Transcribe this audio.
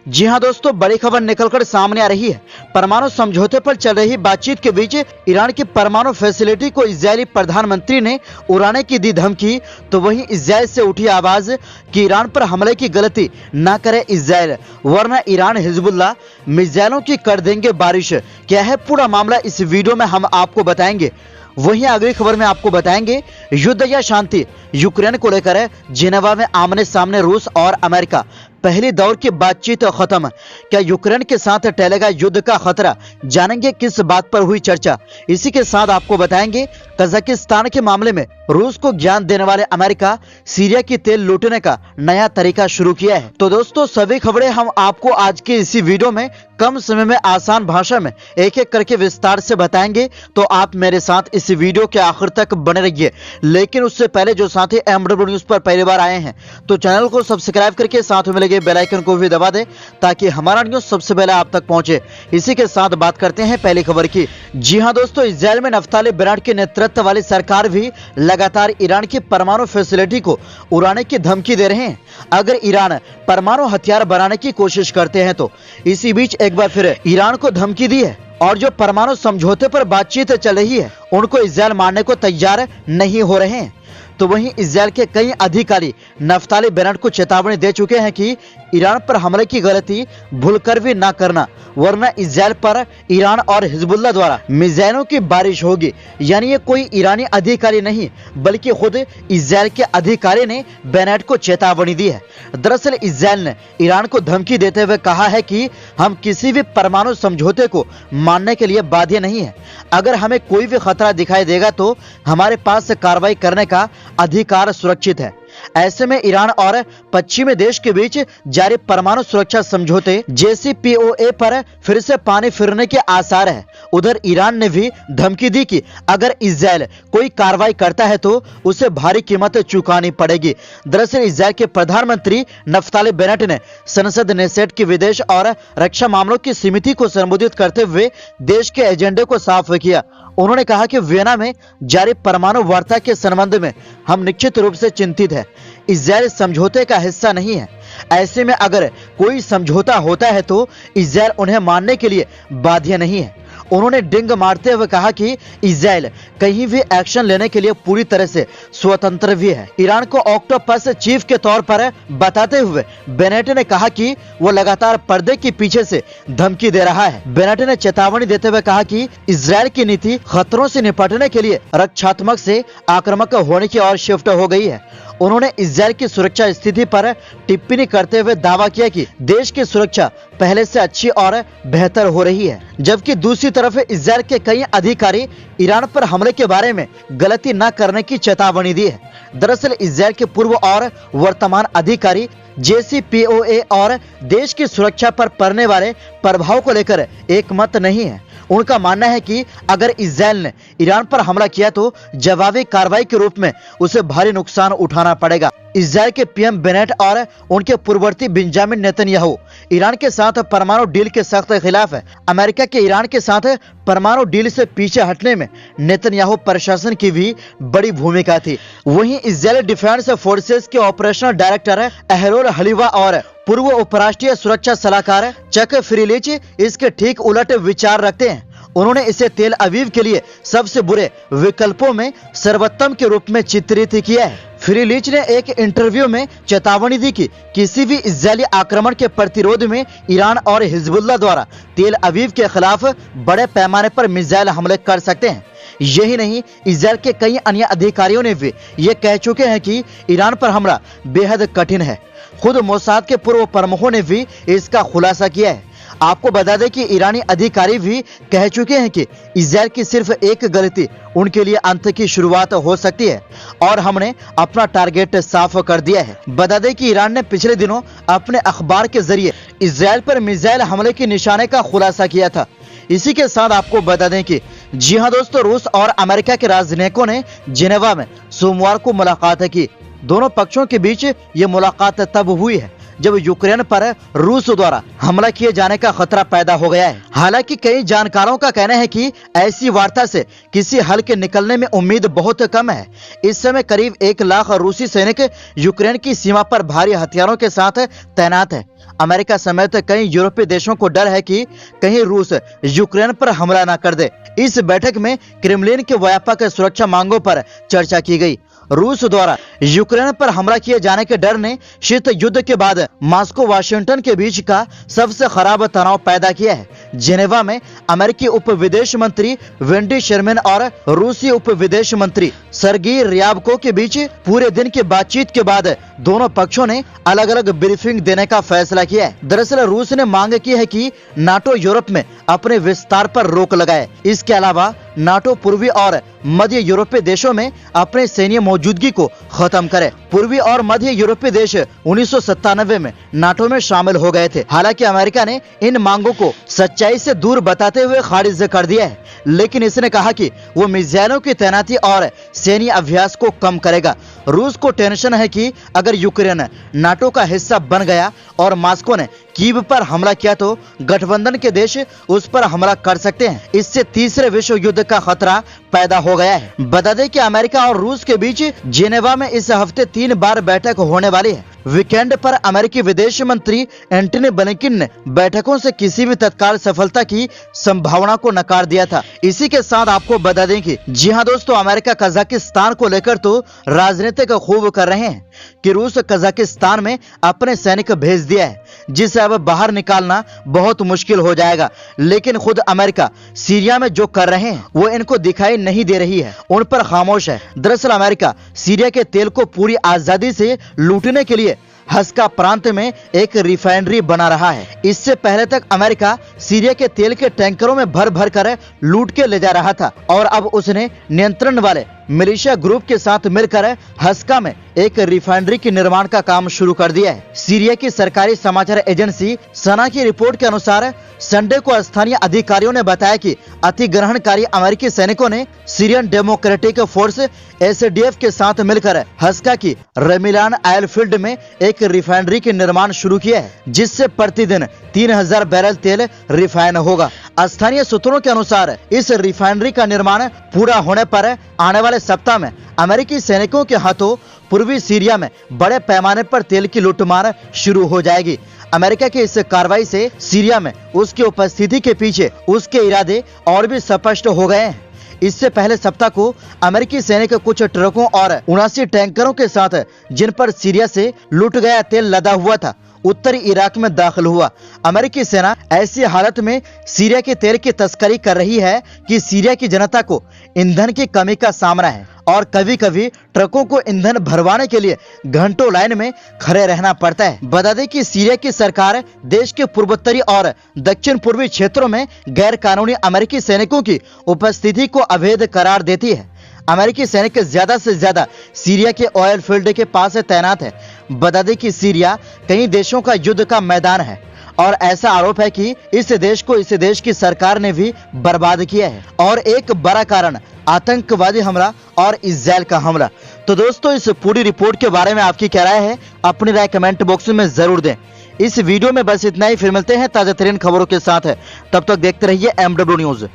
जी हां दोस्तों, बड़ी खबर निकलकर सामने आ रही है। परमाणु समझौते पर चल रही बातचीत के बीच ईरान की परमाणु फैसिलिटी को इजरायली प्रधानमंत्री ने उड़ाने की दी धमकी, तो वहीं इजरायल से उठी आवाज कि ईरान पर हमले की गलती न करे इजरायल, वरना ईरान हिजबुल्लाह मिसाइलों की कर देंगे बारिश। क्या है पूरा मामला, इस वीडियो में हम आपको बताएंगे। वहीं अगली खबर में आपको बताएंगे युद्ध या शांति, यूक्रेन को लेकर जिनेवा में आमने सामने रूस और अमेरिका। पहली दौर की बातचीत खत्म, क्या यूक्रेन के साथ टलेगा युद्ध का खतरा? जानेंगे किस बात पर हुई चर्चा। इसी के साथ आपको बताएंगे कजाकिस्तान के मामले में रूस को ज्ञान देने वाले अमेरिका सीरिया की तेल लूटने का नया तरीका शुरू किया है। तो दोस्तों, सभी खबरें हम आपको आज के इसी वीडियो में कम समय में आसान भाषा में एक एक करके विस्तार से बताएंगे, तो आप मेरे साथ इस वीडियो के आखिर तक बने रहिए। लेकिन उससे पहले जो साथी MW न्यूज पर पहली बार आए हैं तो चैनल को सब्सक्राइब करके साथ में लगे बेल आइकन को भी दबा दें, ताकि हमारा न्यूज सबसे पहले आप तक पहुंचे। इसी के साथ बात करते हैं पहली खबर की। जी हां दोस्तों, इजरायल में नफ्ताली बेनेट के नेतृत्व वाली सरकार भी लगातार ईरान की परमाणु फैसिलिटी को उड़ाने की धमकी दे रहे हैं। अगर ईरान परमाणु हथियार बनाने की कोशिश करते हैं तो इसी बीच एक बार फिर ईरान को धमकी दी है, और जो परमाणु समझौते पर बातचीत चल रही है उनको इजरायल मानने को तैयार नहीं हो रहे हैं। तो वहीं इजरायल के कई अधिकारी नफ्ताली बेनेट को चेतावनी दे चुके हैं कि ईरान पर हमले की गलती भूलकर भी ना करना, वरना इजरायल पर ईरान और हिजबुल्लाह द्वारा मिसाइलों की बारिश होगी। यानी ये कोई ईरानी अधिकारी नहीं बल्कि खुद इजरायल के अधिकारी ने बेनेट को चेतावनी दी है। दरअसल इजरायल ने ईरान को धमकी देते हुए कहा है कि हम किसी भी परमाणु समझौते को मानने के लिए बाध्य नहीं है। अगर हमें कोई भी खतरा दिखाई देगा तो हमारे पास कार्रवाई करने का अधिकार सुरक्षित है। ऐसे में ईरान और पश्चिमी देश के बीच जारी परमाणु सुरक्षा समझौते JCPOA पर फिर से पानी फिरने के आसार है। उधर ईरान ने भी धमकी दी कि अगर इजरायल कोई कार्रवाई करता है तो उसे भारी कीमत चुकानी पड़ेगी। दरअसल इजरायल के प्रधानमंत्री नफ्ताली बेनेट ने संसद नेसेट की विदेश और रक्षा मामलों की समिति को संबोधित करते हुए देश के एजेंडे को साफ किया। उन्होंने कहा कि वियना में जारी परमाणु वार्ता के संबंध में हम निश्चित रूप से चिंतित हैं। इजरायल समझौते का हिस्सा नहीं है। ऐसे में अगर कोई समझौता होता है तो इजरायल उन्हें मानने के लिए बाध्य नहीं है। उन्होंने डिंग मारते हुए कहा कि इजरायल कहीं भी एक्शन लेने के लिए पूरी तरह से स्वतंत्र भी है। ईरान को ऑक्टोपस चीफ के तौर पर बताते हुए बेनेट ने कहा कि वो लगातार पर्दे के पीछे से धमकी दे रहा है। बेनेट ने चेतावनी देते हुए कहा कि इजरायल की नीति खतरों से निपटने के लिए रक्षात्मक से आक्रामक होने की ओर शिफ्ट हो गई है। उन्होंने इजरायल की सुरक्षा स्थिति पर टिप्पणी करते हुए दावा किया कि देश की सुरक्षा पहले से अच्छी और बेहतर हो रही है, जबकि दूसरी तरफ इजरायल के कई अधिकारी ईरान पर हमले के बारे में गलती न करने की चेतावनी दी है। दरअसल इजरायल के पूर्व और वर्तमान अधिकारी JCPOA और देश की सुरक्षा पर पड़ने वाले प्रभाव को लेकर एक मत नहीं है। उनका मानना है कि अगर इजरायल ने ईरान पर हमला किया तो जवाबी कार्रवाई के रूप में उसे भारी नुकसान उठाना पड़ेगा। इजरायल के PM बेनेट और उनके पूर्ववर्ती बेंजामिन नेतन्याहू ईरान के साथ परमाणु डील के सख्त खिलाफ है। अमेरिका के ईरान के साथ परमाणु डील से पीछे हटने में नेतन्याहू प्रशासन की भी बड़ी भूमिका थी। वहीं इजरायल डिफेंस फोर्सेस के ऑपरेशनल डायरेक्टर एहरोन हलीवा और पूर्व उपराष्ट्रीय सुरक्षा सलाहकार चक फ्रीलिच इसके ठीक उलट विचार रखते हैं। उन्होंने इसे तेल अवीव के लिए सबसे बुरे विकल्पों में सर्वोत्तम के रूप में चित्रित किया है। फ्रीलिच ने एक इंटरव्यू में चेतावनी दी कि किसी भी इजरायली आक्रमण के प्रतिरोध में ईरान और हिजबुल्लाह द्वारा तेल अवीव के खिलाफ बड़े पैमाने पर मिसाइल हमले कर सकते हैं। यही नहीं, इजरायल के कई अन्य अधिकारियों ने भी ये कह चुके हैं कि ईरान पर हमला बेहद कठिन है। खुद मोसाद के पूर्व प्रमुखों ने भी इसका खुलासा किया है। आपको बता दें कि ईरानी अधिकारी भी कह चुके हैं कि इजरायल की सिर्फ एक गलती उनके लिए अंत की शुरुआत हो सकती है और हमने अपना टारगेट साफ कर दिया है। बता दें कि ईरान ने पिछले दिनों अपने अखबार के जरिए इजरायल पर मिसाइल हमले के निशाने का खुलासा किया था। इसी के साथ आपको बता दें कि जी हां दोस्तों, रूस और अमेरिका के राजनयिकों ने जिनेवा में सोमवार को मुलाकात की। दोनों पक्षों के बीच ये मुलाकात तब हुई है जब यूक्रेन पर रूस द्वारा हमला किए जाने का खतरा पैदा हो गया है। हालांकि कई जानकारों का कहना है कि ऐसी वार्ता से किसी हल के निकलने में उम्मीद बहुत कम है। इस समय करीब 1 लाख रूसी सैनिक यूक्रेन की सीमा पर भारी हथियारों के साथ तैनात है। अमेरिका समेत कई यूरोपीय देशों को डर है कि कहीं रूस यूक्रेन पर हमला न कर दे। इस बैठक में क्रेमलिन के व्यापक सुरक्षा मांगों पर चर्चा की गई। रूस द्वारा यूक्रेन पर हमला किए जाने के डर ने शीत युद्ध के बाद मॉस्को वाशिंगटन के बीच का सबसे खराब तनाव पैदा किया है। जेनेवा में अमेरिकी उप विदेश मंत्री वेंडी शर्मन और रूसी उप विदेश मंत्री सर्गी रियाबको के बीच पूरे दिन की बातचीत के बाद दोनों पक्षों ने अलग अलग ब्रीफिंग देने का फैसला किया है। दरअसल रूस ने मांग की है कि नाटो यूरोप में अपने विस्तार पर रोक लगाए। इसके अलावा नाटो पूर्वी और मध्य यूरोपीय देशों में अपने सैन्य मौजूदगी को खत्म करे। पूर्वी और मध्य यूरोपीय देश 1997 में नाटो में शामिल हो गए थे। हालांकि अमेरिका ने इन मांगों को सच्चाई से दूर बताते हुए खारिज कर दिया है, लेकिन इसने कहा कि वो मिसाइलों की तैनाती और सैन्य अभ्यास को कम करेगा। रूस को टेंशन है कि अगर यूक्रेन नाटो का हिस्सा बन गया और मॉस्को ने कीव पर हमला किया तो गठबंधन के देश उस पर हमला कर सकते हैं। इससे तीसरे विश्व युद्ध का खतरा पैदा हो गया है। बता दें कि अमेरिका और रूस के बीच जेनेवा में इस हफ्ते 3 बार बैठक होने वाली है। वीकेंड पर अमेरिकी विदेश मंत्री एंटनी ब्लिंकन ने बैठकों से किसी भी तत्काल सफलता की संभावना को नकार दिया था। इसी के साथ आपको बता दें कि जी हां दोस्तों, अमेरिका कजाकिस्तान को लेकर तो राजनीतिक खूब कर रहे हैं कि रूस कजाकिस्तान में अपने सैनिक भेज दिया है, जिसे अब बाहर निकालना बहुत मुश्किल हो जाएगा। लेकिन खुद अमेरिका सीरिया में जो कर रहे हैं वो इनको दिखाई नहीं दे रही है, उन पर खामोश है। दरअसल अमेरिका सीरिया के तेल को पूरी आजादी से लूटने के लिए हस्का प्रांत में एक रिफाइनरी बना रहा है। इससे पहले तक अमेरिका सीरिया के तेल के टैंकरों में भर भर कर लूट के ले जा रहा था और अब उसने नियंत्रण वाले मिलिशिया ग्रुप के साथ मिलकर हस्का में एक रिफाइनरी के निर्माण का काम शुरू कर दिया है। सीरिया की सरकारी समाचार एजेंसी सना की रिपोर्ट के अनुसार संडे को स्थानीय अधिकारियों ने बताया कि अतिग्रहणकारी अमेरिकी सैनिकों ने सीरियन डेमोक्रेटिक फोर्स एसडीएफ के साथ मिलकर हस्का की रेमिलान ऑयल फील्ड में एक रिफाइनरी के निर्माण शुरू किया है, जिससे प्रतिदिन 3000 बैरल तेल रिफाइन होगा। स्थानीय सूत्रों के अनुसार इस रिफाइनरी का निर्माण पूरा होने पर आने वाले सप्ताह में अमेरिकी सैनिकों के हाथों पूर्वी सीरिया में बड़े पैमाने पर तेल की लूटमार शुरू हो जाएगी। अमेरिका की इस कार्रवाई से सीरिया में उसकी उपस्थिति के पीछे उसके इरादे और भी स्पष्ट हो गए हैं। इससे पहले सप्ताह को अमेरिकी सैनिक कुछ ट्रकों और 79 टैंकरों के साथ, जिन पर सीरिया से लूट गया तेल लदा हुआ था, उत्तरी इराक में दाखिल हुआ। अमेरिकी सेना ऐसी हालत में सीरिया के तेल की तस्करी कर रही है कि सीरिया की जनता को ईंधन की कमी का सामना है और कभी कभी ट्रकों को ईंधन भरवाने के लिए घंटों लाइन में खड़े रहना पड़ता है। बता दें कि सीरिया की सरकार देश के पूर्वोत्तरी और दक्षिण पूर्वी क्षेत्रों में गैर कानूनी अमेरिकी सैनिकों की उपस्थिति को अवैध करार देती है। अमेरिकी सैनिक ज्यादा से ज्यादा सीरिया के ऑयल फील्ड के पास तैनात है। बता दें कि सीरिया कई देशों का युद्ध का मैदान है और ऐसा आरोप है कि इस देश को इस देश की सरकार ने भी बर्बाद किया है और एक बड़ा कारण आतंकवादी हमला और इजराइल का हमला। तो दोस्तों, इस पूरी रिपोर्ट के बारे में आपकी क्या राय है? अपनी राय कमेंट बॉक्स में जरूर दें। इस वीडियो में बस इतना ही। फिर मिलते हैं ताजा तरीन खबरों के साथ। तब तक देखते रहिए MW न्यूज।